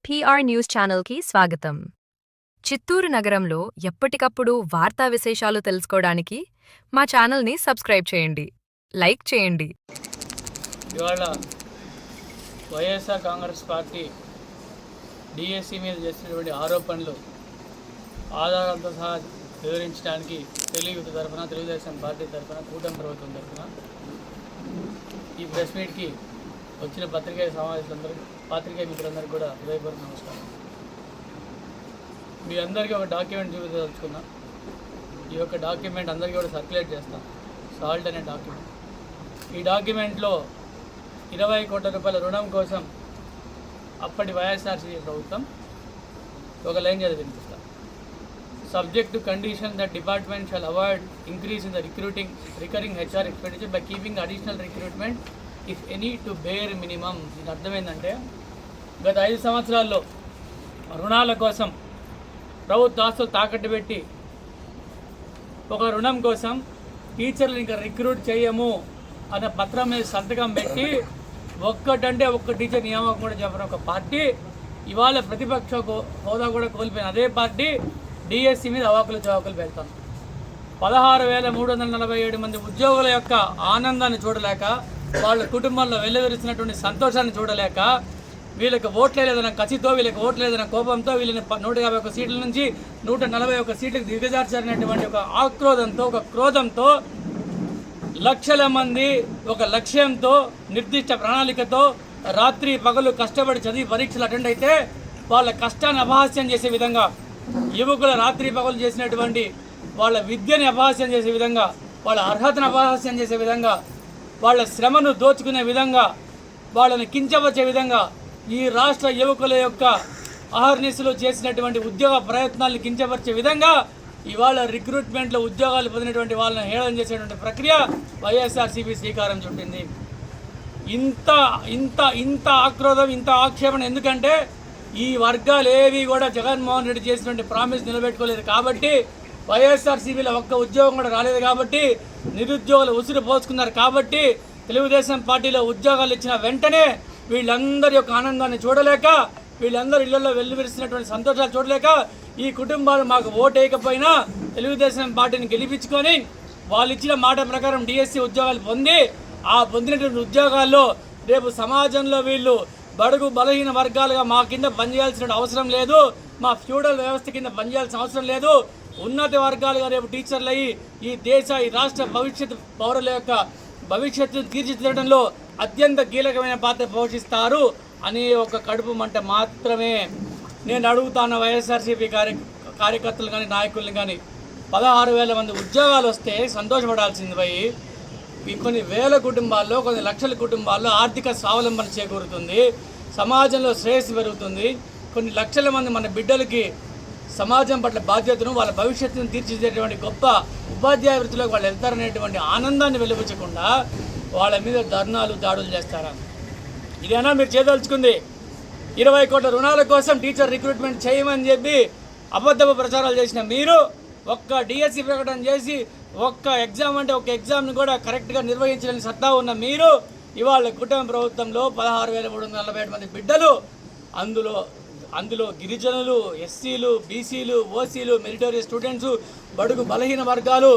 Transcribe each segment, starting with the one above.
PR news ఛానల్కి స్వాగతం. చిత్తూరు నగరంలో ఎప్పటికప్పుడు వార్తా విశేషాలు తెలుసుకోవడానికి మా ఛానల్ని సబ్స్క్రైబ్ చేయండి, లైక్ చేయండి. ఇవాళ వైఎస్ఆర్ కాంగ్రెస్ పార్టీ డిఎస్సి మీద చేసినటువంటి ఆరోపణలు ఆధారాలతో సహా వివరించడానికి తెలుగు తరఫున, తెలుగుదేశం పార్టీ తరఫున, కూటమి ప్రభుత్వం తరఫున ఈ ప్రెస్ మీట్కి వచ్చిన పాత్రికేయ మిత్రులందరికీ కూడా హృదయపూర్వక నమస్కారం. మీ అందరికీ ఒక డాక్యుమెంట్ చూపించదలుచుకున్నా. ఈ యొక్క డాక్యుమెంట్ అందరికీ కూడా సర్క్యులేట్ చేస్తాం. సాల్ట్ అనే డాక్యుమెంట్. ఈ డాక్యుమెంట్లో 20 కోట్ల రూపాయల రుణం కోసం అప్పటి వైఎస్ఆర్సీపీ ప్రభుత్వం ఒక లైన్ చదివి వినిపిస్తాం. Subject to condition that department shall avoid increase in the recurring HR expenditure by keeping additional recruitment if any to bare minimum. దీని అర్థమైందంటే గత 5 సంవత్సరాల్లో రుణాల కోసం ప్రభుత్వ ఆస్తులు తాకట్టు పెట్టి ఒక రుణం కోసం టీచర్లు ఇంకా రిక్రూట్ చేయము అన్న పత్రం మీద సంతకం పెట్టి ఒక్క టీచర్ నియామకం కూడా చెప్పిన ఒక పార్టీ ఇవాళ ప్రతిపక్ష హోదా కూడా కోల్పోయిన అదే పార్టీ డిఎస్సి మీద అవాకులు చవాకులు పెడతాం. 16,347 మంది ఉద్యోగుల యొక్క ఆనందాన్ని చూడలేక, వాళ్ళ కుటుంబాల్లో వెల్లువిరిసినటువంటి సంతోషాన్ని చూడలేక, వీళ్ళకి ఓట్లు లేదన్న కసితో, వీళ్ళకి ఓట్లు లేదన్న కోపంతో వీళ్ళని 151 సీట్ల నుంచి 141 సీట్లకు దిగజార్చారనేటువంటి ఒక ఆక్రోధంతో, ఒక క్రోధంతో లక్షల మంది ఒక లక్ష్యంతో, నిర్దిష్ట ప్రణాళికతో రాత్రి పగలు కష్టపడి చదివి పరీక్షలు అటెండ్ అయితే వాళ్ళ కష్టాన్ని అపహాస్యం చేసే విధంగా, యువకుల రాత్రి పగలు చేసినటువంటి వాళ్ళ విద్యని అపహాస్యం చేసే విధంగా, వాళ్ళ అర్హతను అపహాస్యం చేసే విధంగా, వాళ్ళ శ్రమను దోచుకునే విధంగా, వాళ్ళని కించపరిచే విధంగా, ఈ రాష్ట్ర యువకుల యొక్క అహర్నిశలు చేసినటువంటి ఉద్యోగ ప్రయత్నాలను కించపరిచే విధంగా ఇవాళ రిక్రూట్మెంట్లో ఉద్యోగాలు పొందినటువంటి వాళ్ళని హేళన చేసేటువంటి ప్రక్రియ వైఎస్ఆర్సీపీ శ్రీకారం చుట్టింది. ఇంత ఇంత ఇంత ఆక్రోధం, ఇంత ఆక్షేపణ ఎందుకంటే ఈ వర్గాలు ఏవి కూడా జగన్మోహన్ రెడ్డి చేసినటువంటి ప్రామిస్ నిలబెట్టుకోలేదు కాబట్టి, వైఎస్ఆర్సీపీలో ఒక్క ఉద్యోగం కూడా రాలేదు కాబట్టి, నిరుద్యోగులు ఉసిరు పోసుకున్నారు కాబట్టి, తెలుగుదేశం పార్టీలో ఉద్యోగాలు ఇచ్చిన వెంటనే వీళ్ళందరి యొక్క ఆనందాన్ని చూడలేక, వీళ్ళందరూ ఇళ్లలో వెల్లువిరిసినటువంటి సంతోషాలు చూడలేక, ఈ కుటుంబాలు మాకు ఓటు వేయకపోయినా తెలుగుదేశం పార్టీని గెలిపించుకొని వాళ్ళు ఇచ్చిన మాట ప్రకారం డిఎస్సి ఉద్యోగాలు పొంది, ఆ పొందినటువంటి ఉద్యోగాల్లో రేపు సమాజంలో వీళ్ళు బడుగు బలహీన వర్గాలుగా మా కింద పనిచేయాల్సిన అవసరం లేదు, మా ఫ్యూడల్ వ్యవస్థ కింద పనిచేయాల్సిన అవసరం లేదు, ఉన్నత వర్గాలుగా రేపు టీచర్లు అయ్యి ఈ రాష్ట్ర పౌరుల యొక్క భవిష్యత్తును తీర్చిదిద్దడంలో అత్యంత కీలకమైన పాత్ర పోషిస్తారు అనే ఒక కడుపు మంట మాత్రమే నేను అడుగుతాను. వైఎస్ఆర్సీపీ కార్యకర్తలు కానీ, నాయకుల్ని కానీ 16,000 మంది ఉద్యోగాలు వస్తే సంతోషపడాల్సింది పోయి కొన్ని వేల కుటుంబాల్లో, కొన్ని లక్షల కుటుంబాల్లో ఆర్థిక స్వావలంబన చేకూరుతుంది, సమాజంలో శ్రేయస్సు పెరుగుతుంది, కొన్ని లక్షల మంది మన బిడ్డలకి సమాజం పట్ల బాధ్యతను, వాళ్ళ భవిష్యత్తును తీర్చిదిద్దేటువంటి గొప్ప ఉపాధ్యాయ వృత్తిలోకి వాళ్ళు వెళ్తారనేటువంటి ఆనందాన్ని వెలువచ్చకుండా వాళ్ళ మీద ధర్నాలు, దాడులు చేస్తారా? ఇదేనా మీరు చేయదలుచుకుంది? 20 కోట్ల రుణాల కోసం టీచర్ రిక్రూట్మెంట్ చేయమని చెప్పి అబద్ధపు ప్రచారాలు చేసిన మీరు, ఒక్క డిఎస్సి ప్రకటన చేసి ఒక్క ఎగ్జామ్ అంటే ఒక ఎగ్జామ్ని కూడా కరెక్ట్గా నిర్వహించలేని సత్తా ఉన్న మీరు ఇవాళ కుటుంబ ప్రభుత్వంలో 16,347 మంది బిడ్డలు, అందులో గిరిజనులు, ఎస్సీలు, బీసీలు, ఓసీలు, మెరిటోరియస్ స్టూడెంట్స్, బడుగు బలహీన వర్గాలు,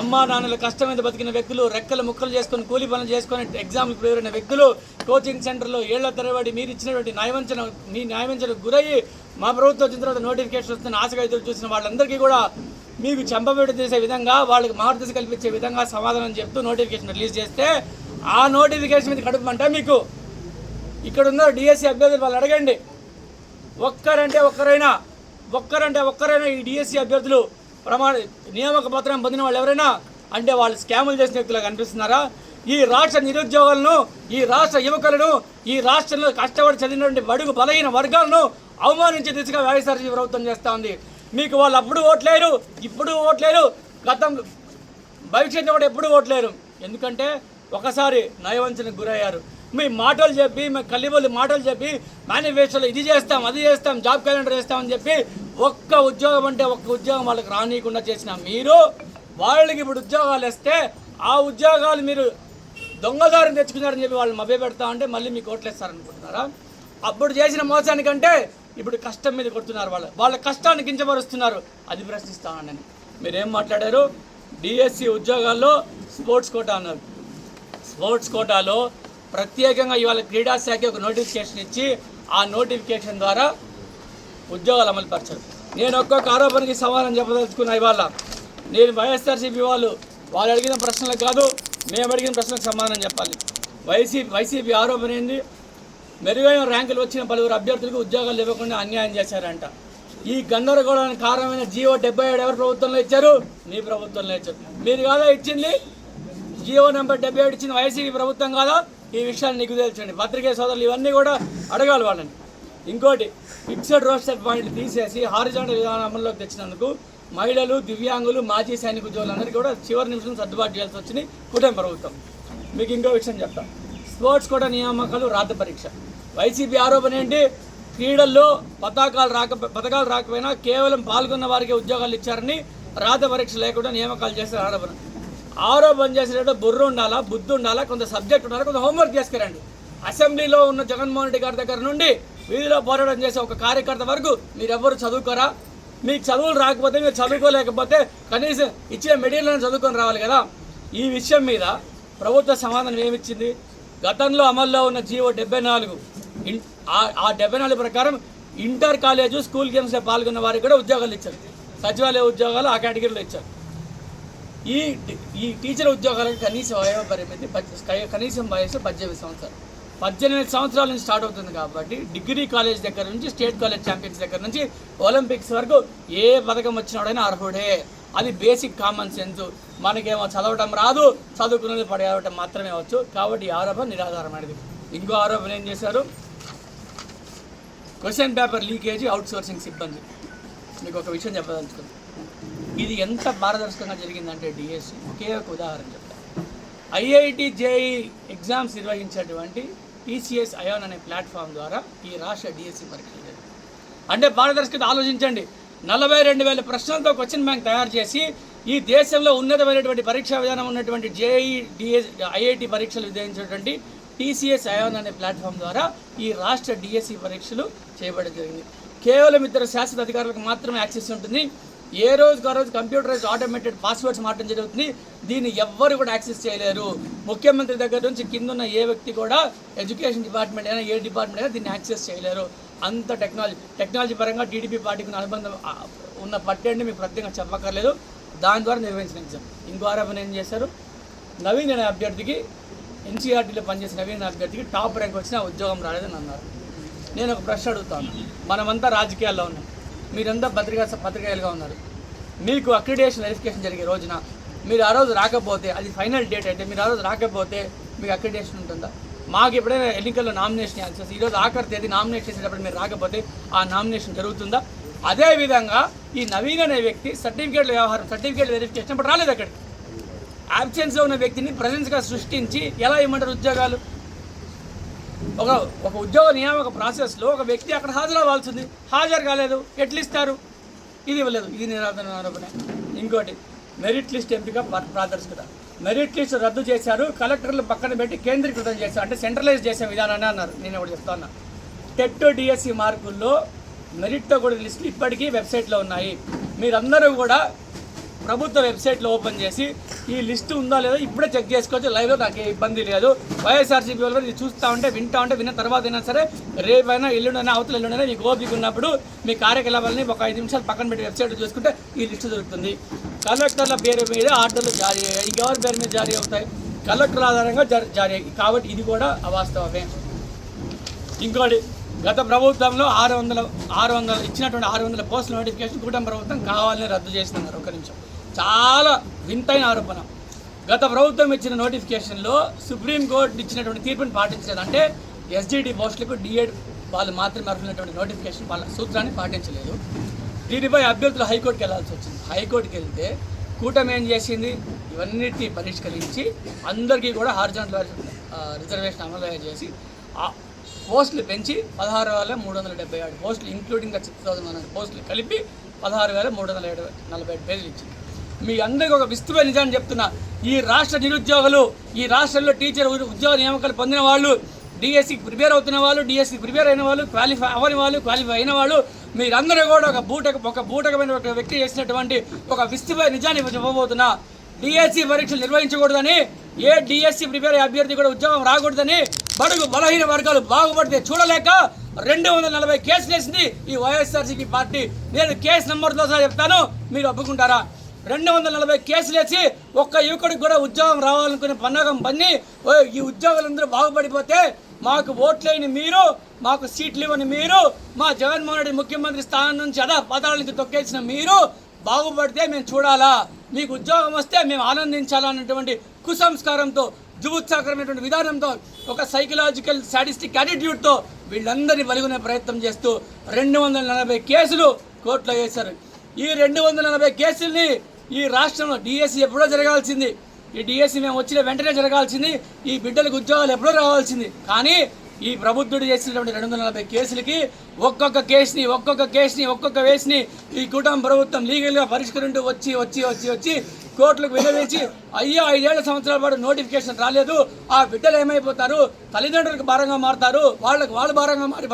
అమ్మా నాన్నల కష్టం మీద బతికిన వ్యక్తులు, రెక్కలు ముక్కలు చేసుకొని కూలీ పనులు చేసుకొని ఎగ్జామ్కి ప్రిపేర్ వ్యక్తులు, కోచింగ్ సెంటర్లో ఏళ్ల తరబడి మీరు ఇచ్చినటువంటి న్యాయవంచనకు గురయ్యి మా ప్రభుత్వం వచ్చిన తర్వాత నోటిఫికేషన్ వస్తున్న ఆశగా ఎదురు చూసిన వాళ్ళందరికీ కూడా మీకు చెంపబెట్టు చేసే విధంగా, వాళ్ళకి మార్గదర్శ కల్పించే విధంగా సమాధానం చెప్తూ నోటిఫికేషన్ రిలీజ్ చేస్తే ఆ నోటిఫికేషన్ మీద కడుపుమంటే మీకు ఇక్కడ ఉన్న డిఎస్సి అభ్యర్థులు వాళ్ళు అడగండి. ఒక్కరంటే ఒక్కరైనా ఈ డిఎస్సి అభ్యర్థులు నియామక పత్రం పొందిన వాళ్ళు ఎవరైనా అంటే వాళ్ళు స్కాములు చేసిన వ్యక్తులుగా కనిపిస్తున్నారా? ఈ రాష్ట్ర నిరుద్యోగులను, ఈ రాష్ట్ర యువకులను, ఈ రాష్ట్రంలో కష్టపడి చదివినటువంటి బడుగు బలహీన వర్గాలను అవమానించే దిశగా వైఎస్ఆర్సీపీ ప్రభుత్వం చేస్తూ ఉంది. మీకు వాళ్ళు అప్పుడు ఓట్లేరు, ఇప్పుడు ఓట్లేరు, భవిష్యత్తు కూడా ఎప్పుడు ఓట్లేరు. ఎందుకంటే ఒకసారి నయవంచనకు గురయ్యారు. మీ మాటలు చెప్పి, మీ కల్లిబొల్లి మాటలు చెప్పి, మేనిఫెస్టోలో ఇది చేస్తాం, అది చేస్తాం, జాబ్ క్యాలెండర్ చేస్తామని చెప్పి ఒక్క ఉద్యోగం అంటే ఒక్క ఉద్యోగం వాళ్ళకి రానియకుండా చేసిన మీరు, వాళ్ళకి ఇప్పుడు ఉద్యోగాలు ఇస్తే ఆ ఉద్యోగాలు మీరు దొంగదారిని తెచ్చుకున్నారని చెప్పి వాళ్ళు మభ్య పెడతా ఉంటే మళ్ళీ మీకు ఓట్లేస్తారనుకుంటున్నారా? అప్పుడు చేసిన మోసానికంటే ఇప్పుడు కష్టం మీద కొడుతున్నారు. వాళ్ళ కష్టాన్ని కించపరుస్తున్నారు. అది ప్రశ్నిస్తానని మీరేం మాట్లాడారు? డిఎస్సి ఉద్యోగాల్లో స్పోర్ట్స్ కోటా అన్నారు. స్పోర్ట్స్ కోటాలో ప్రత్యేకంగా ఇవాళ క్రీడా శాఖ ఒక నోటిఫికేషన్ ఇచ్చి ఆ నోటిఫికేషన్ ద్వారా ఉద్యోగాలు అమలు పరిచారు. నేను ఒక్కొక్క ఆరోపణకి సమాధానం చెప్పదలుచుకున్నా. ఇవాళ నేను వైఎస్ఆర్సీపీ వాళ్ళు అడిగిన ప్రశ్నలకు కాదు, మేము అడిగిన ప్రశ్నలకు సమాధానం చెప్పాలి. వైసీపీ ఆరోపణ ఏంది? మెరుగైన ర్యాంకులు వచ్చిన పలువురు అభ్యర్థులకు ఉద్యోగాలు ఇవ్వకుండా అన్యాయం చేశారంట. ఈ గందరగోళానికి కారణమైన జీవో 77 ఎవరి ప్రభుత్వంలో ఇచ్చారు? మీ ప్రభుత్వంలో ఇచ్చారు. మీరు కాదా ఇచ్చింది? జీవో నెంబర్ 77 ఇచ్చింది వైసీపీ ప్రభుత్వం కాదా? ఈ విషయాన్ని నీకు తెలుసండి. పత్రికే సోదరులు ఇవన్నీ కూడా అడగాలి వాళ్ళని. ఇంకోటి, ఫిక్స్డ్ రోస్టర్ పాయింట్లు తీసేసి హారిజాంటల్ విధానం అమల్లోకి తెచ్చినందుకు మహిళలు, దివ్యాంగులు, మాజీ సైనిక ఉద్యోగులందరికీ కూడా చివరి నిమిషం సర్దుబాటు చేయాల్సి వచ్చింది కూటమి ప్రభుత్వం. మీకు ఇంకో విషయం చెప్తాం. స్పోర్ట్స్ కోటా నియామకాలు రాత పరీక్ష. వైసీపీ ఆరోపణ ఏంటి? క్రీడల్లో పథకాలు రాకపోయినా కేవలం పాల్గొన్న వారికి ఉద్యోగాలు ఇచ్చారని, రాత పరీక్ష లేకుండా నియామకాలు చేశారు ఆరోపణ చేసేటప్పుడు బుర్ర ఉండాలా, బుద్ధి ఉండాలా, కొంత సబ్జెక్ట్ ఉండాలా, కొంత హోంవర్క్ చేసుకురండి. అసెంబ్లీలో ఉన్న జగన్మోహన్ రెడ్డి గారి దగ్గర నుండి వీధిలో పోరాటం చేసే ఒక కార్యకర్త వరకు మీరెవ్వరు చదువుకోరా? మీకు చదువులు రాకపోతే, మీరు చదువుకోలేకపోతే కనీసం ఇచ్చిన మెటీరియల్ని చదువుకొని రావాలి కదా. ఈ విషయం మీద ప్రభుత్వ సమాధానం ఏమిచ్చింది? గతంలో అమల్లో ఉన్న జీవో 74 ఆ 74 ప్రకారం ఇంటర్ కాలేజు, స్కూల్ గేమ్స్లో పాల్గొన్న వారికి కూడా ఉద్యోగాలు ఇచ్చారు. సచివాలయ ఉద్యోగాలు ఆ కేటగిరీలో ఇచ్చారు. ఈ టీచర్ ఉద్యోగాలకు కనీస వయో పరిమితి కనీసం వయసు 18 సంవత్సరాలు. 18 సంవత్సరాల నుంచి స్టార్ట్ అవుతుంది కాబట్టి డిగ్రీ కాలేజ్ దగ్గర నుంచి స్టేట్ కాలేజ్ ఛాంపియన్స్ దగ్గర నుంచి ఒలింపిక్స్ వరకు ఏ పథకం వచ్చినాడైనా అర్హుడే. అది బేసిక్ కామన్ సెన్స్. మనకేమో చదవటం రాదు, చదువుకున్నది పడేయటం మాత్రమే వచ్చు. కాబట్టి ఈ ఆరోపణ నిరాధారమైనది. ఇంకో ఆరోపణ ఏం చేశారు? క్వశ్చన్ పేపర్ లీకేజీ, అవుట్సోర్సింగ్ సిబ్బంది. మీకు ఒక విషయం చెప్పదలుచుకుంది. ఇది ఎంత పారదర్శకంగా జరిగిందంటే డిఎస్సి ఒకే ఒక ఉదాహరణ చెప్తాను. ఐఐటి జేఈ ఎగ్జామ్స్ నిర్వహించేటువంటి టీసీఎస్ అయాన్ అనే ప్లాట్ఫామ్ ద్వారా ఈ రాష్ట్ర డిఎస్సి పరీక్షలు జరిగింది. అంటే పారదర్శకత ఆలోచించండి. 42,000 ప్రశ్నలతో క్వశ్చన్ బ్యాంక్ తయారు చేసి ఈ దేశంలో ఉన్నతమైనటువంటి పరీక్షా విధానం ఉన్నటువంటి జేఈ ఐఐటి పరీక్షలు విధించేటువంటి టీసీఎస్ అయాన్ అనే ప్లాట్ఫామ్ ద్వారా ఈ రాష్ట్ర డిఎస్సి పరీక్షలు చేయబడడం జరిగింది. కేవలం 2 శాశ్వత అధికారులకు మాత్రమే యాక్సెస్ ఉంటుంది. ఏ రోజుకు ఆ రోజు కంప్యూటరైజ్ ఆటోమేటెడ్ పాస్వర్డ్స్ మార్చడం జరుగుతుంది. దీన్ని ఎవ్వరు కూడా యాక్సెస్ చేయలేరు. ముఖ్యమంత్రి దగ్గర నుంచి కింద ఉన్న ఏ వ్యక్తి కూడా, ఎడ్యుకేషన్ డిపార్ట్మెంట్ అయినా ఏ డిపార్ట్మెంట్ అయినా దీన్ని యాక్సెస్ చేయలేరు. అంత టెక్నాలజీ పరంగా టీడీపీ పార్టీకి ఉన్న అనుబంధం ఉన్న పట్టేండి మీకు ప్రత్యేకంగా చెప్పక్కర్లేదు. దాని ద్వారా నిర్వహించిన ఎగ్జామ్. ఇంకో ఆరోపణ ఏం చేశారు? నవీన్ అనే అభ్యర్థికి, ఎన్సీఆర్టీలో పనిచేసిన నవీన్ అభ్యర్థికి టాప్ ర్యాంక్ వచ్చినా ఉద్యోగం రాలేదని అన్నారు. నేను ఒక ప్రశ్న అడుగుతాను. మనమంతా రాజకీయాల్లో ఉన్నాం, మీరంతా పత్రికేయులుగా ఉన్నారు. మీకు అక్రిడేషన్ వెరిఫికేషన్ జరిగే రోజున మీరు ఆ రోజు రాకపోతే, అది ఫైనల్ డేట్ అయితే మీరు ఆ రోజు రాకపోతే మీకు అక్రిడేషన్ ఉంటుందా? మాకు ఎప్పుడైనా ఎన్నికల్లో నామినేషన్ యాక్సెస్, ఈరోజు ఆఖరి తేదీ నామినేట్ చేసేటప్పుడు మీరు రాకపోతే ఆ నామినేషన్ జరుగుతుందా? అదేవిధంగా ఈ నవీన్ అనే వ్యక్తి సర్టిఫికేట్ల వ్యవహారం, సర్టిఫికేట్ వెరిఫికేషన్ అప్పుడు రాలేదు. అక్కడికి యాబ్సెన్స్లో ఉన్న వ్యక్తిని ప్రజెన్స్గా సృష్టించి ఎలా ఇవ్వమంటారు ఉద్యోగాలు? ఒక ఉద్యోగ నియామక ప్రాసెస్లో ఒక వ్యక్తి అక్కడ హాజరవ్వాల్సింది, హాజరు కాలేదు, ఎట్లు ఇస్తారు? ఇది ఇవ్వలేదు. ఇది నిరాధన ఆరోపణ. ఇంకోటి, మెరిట్ లిస్ట్ ఎంపిక పారదర్శకత. మెరిట్ లిస్ట్ రద్దు చేశారు, కలెక్టర్లు పక్కన పెట్టి కేంద్రీకృతం చేశారు, అంటే సెంట్రలైజ్ చేసే విధానాన్ని అన్నారు. నేను ఒకటి చెప్తాను. టెట్ డిఎస్సి మార్కుల్లో మెరిట్తో కూడా లిస్టులు ఇప్పటికీ వెబ్సైట్లో ఉన్నాయి. మీరందరూ కూడా ప్రభుత్వ వెబ్సైట్లో ఓపెన్ చేసి ఈ లిస్టు ఉందా లేదో ఇప్పుడే చెక్ చేసుకోవచ్చు. లైవ్లో నాకు ఏ ఇబ్బంది లేదు. వైఎస్ఆర్సీపీ వాళ్ళు ఇది చూస్తూ ఉంటే, వింటూ ఉంటే, విన్న తర్వాత అయినా సరే, రేపైనా ఎల్లుండైనా అవతల ఎల్లుండైనా మీకు ఓపిక ఉన్నప్పుడు మీ కార్యకలాపాలని ఒక 5 నిమిషాలు పక్కన పెట్టి వెబ్సైట్లో చూసుకుంటే ఈ లిస్టు దొరుకుతుంది. కలెక్టర్ల పేరు మీద ఆర్డర్లు జారీ అయ్యాయి. ఇంకెవరి పేరు మీద జారీ అవుతాయి? కలెక్టర్ ఆధారంగా జారీ అయ్యాయి. కాబట్టి ఇది కూడా అవాస్తవమే. ఇంకోటి, గత ప్రభుత్వంలో 600 ఇచ్చినటువంటి 600 పోస్టుల నోటిఫికేషన్ కూటమి ప్రభుత్వం కావాలని రద్దు చేసినారు. ఒక నిమిషం, చాలా వింతైన ఆరోపణ. గత ప్రభుత్వం ఇచ్చిన నోటిఫికేషన్లో సుప్రీంకోర్టు ఇచ్చినటువంటి తీర్పుని పాటించలేదు. అంటే ఎస్జిటి పోస్టులకు డిఎడ్ వాళ్ళు మాత్రమే అర్హులైనటువంటి నోటిఫికేషన్ వాళ్ళ సూత్రాన్ని పాటించలేదు. దీనిపై అభ్యర్థులు హైకోర్టుకి వెళ్లాల్సి వచ్చింది. హైకోర్టుకి వెళ్తే కూటమి ఏం చేసింది? ఇవన్నిటిని పరిష్కరించి అందరికీ కూడా హారిజాంటల్ రిజర్వేషన్ అమలు చేసి పోస్టులు పెంచి 16,377 పోస్టులు, ఇంక్లూడింగ్ 6,000 పోస్టులు కలిపి 16,347 పేజీలు ఇచ్చింది. మీ అందరికీ ఒక విస్తృత నిజాన్ని చెప్తున్నా. ఈ రాష్ట్ర నిరుద్యోగులు, ఈ రాష్ట్రంలో టీచర్ ఉద్యోగ నియామకాలు పొందిన వాళ్ళు డిఎస్సికి ప్రిపేర్ అవుతున్న వాళ్ళు, డిఎస్సికి ప్రిపేర్ అయిన వాళ్ళు, క్వాలిఫై అవ్వని వాళ్ళు, క్వాలిఫై అయిన వాళ్ళు, మీరందరూ కూడా ఒక బూటకమైన ఒక వ్యక్తి చేసినటువంటి ఒక విస్తుపై నిజాన్ని చెప్పబోతున్నా. డిఎస్సి పరీక్షలు నిర్వహించకూడదని, ఏ డిఎస్సి ప్రిపేర్ అయ్యే అభ్యర్థి కూడా ఉద్యోగం రాకూడదని, బడుగు బలహీన వర్గాలు బాగుపడితే చూడలేక 240 కేసులు వేసింది ఈ వైఎస్ఆర్సీపీ పార్టీ. నేను కేసు నెంబర్తో సహా చెప్తాను, మీరు ఒప్పుకుంటారా? 240 కేసులు వేసి ఒక్క యువకుడికి కూడా ఉద్యోగం రావాలనుకునే పన్నాగం పన్ని ఈ ఉద్యోగులందరూ బాగుపడిపోతే మాకు ఓట్లేని మీరు, మాకు సీట్లు ఇవ్వని మీరు, మా జగన్మోహన్ రెడ్డి ముఖ్యమంత్రి స్థానం నుంచి పదాల నుంచి తొక్కేసిన మీరు బాగుపడితే మేము చూడాలా, మీకు ఉద్యోగం వస్తే మేము ఆనందించాలా అన్నటువంటి కుసంస్కారంతో, జుగుత్సాకరమైనటువంటి విధానంతో, ఒక సైకలాజికల్ సాడిస్టిక్ యాటిట్యూడ్తో వీళ్ళందరినీ బలిగొనే ప్రయత్నం చేస్తూ 240 కేసులు కోర్టులో వేశారు. ఈ 240 కేసుల్ని ఈ రాష్ట్రంలో డిఎస్సి ఎప్పుడో జరగాల్సింది, ఈ డిఎస్సి మేము వచ్చిన వెంటనే జరగాల్సింది, ఈ బిడ్డలకు ఉద్యోగాలు ఎప్పుడో రావాల్సింది. కానీ ఈ ప్రభుత్వుడు చేసినటువంటి 240 కేసులకి ఒక్కొక్క కేసుని ఈ కుటుంబ ప్రభుత్వం లీగల్గా పరిష్కరింటూ వచ్చి కోర్టులకు విన్నవించి 5 సంవత్సరాల పాటు నోటిఫికేషన్ రాలేదు. ఆ బిడ్డలు ఏమైపోతారు? తల్లిదండ్రులకు భారంగా మారుతారు, వాళ్ళు భారంగా మారి